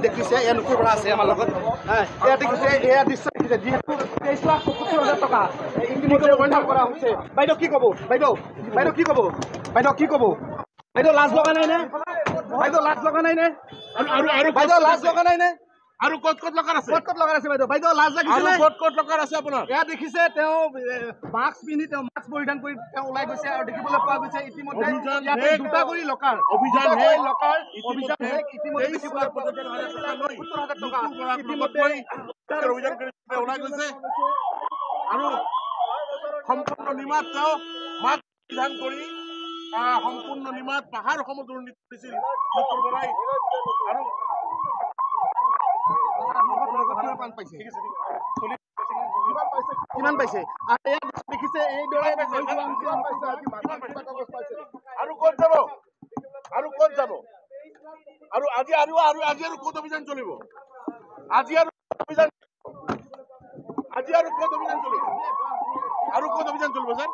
দেখিছে এয়া নুকুৰ পৰা আছে আমাৰ লগত এয়া দেখিছে এয়া দৃশ্য দেখিছে যিহেতু 23,70,000 টকা ইতিমধ্যে বন্ধ কৰা হৈছে বাইদেউ কি ক'ব বাইদেউ বাইদেউ কি ক'ব বাইদেউ কি ক'ব বাইদেউ লাজ লগা নাই নে বাইদেউ লাজ লগা নাই নে আৰু বাইদেউ লাজ লগা নাই নে আৰু ক'ত লগাৰ আছে বাইদেউ বাইদেউ লাজ লাগিছে নে ক'ত লগাৰ আছে আপোনাৰ এয়া দেখিছে তেওঁ মাস্ক পিন্ধি তেওঁ মাস্ক পৰিধান কৰি তেওঁ ওলাই গৈছে আৰু দেখিবলৈ পোৱা গৈছে ইতিমধ্যে ইয়াতে দুটা কৰি লকাৰ অভিযান ইতিমধ্যে দেখিবলৈ পোৱা গৈছে 70,000 টকা ইতিমধ্যে অভিযান কৰি ওলাই গৈছে আৰু সম্পূৰ্ণ নিমাত তেওঁ মাস্ক পৰিধান কৰি সম্পূৰ্ণ নিমাত পাহাৰসমূহ দুৰ্নীতি কৰিছিল নুকুৰ বৰাই আৰু কিমান পাইছে দেখিছে এইদৰে আৰু ক'ত যাব আৰু আজি আৰু ক'ত অভিযান চলিব আজি আৰু ক'ত অভিযান চলিব আৰু ক'ত অভিযান চলিব ছাৰ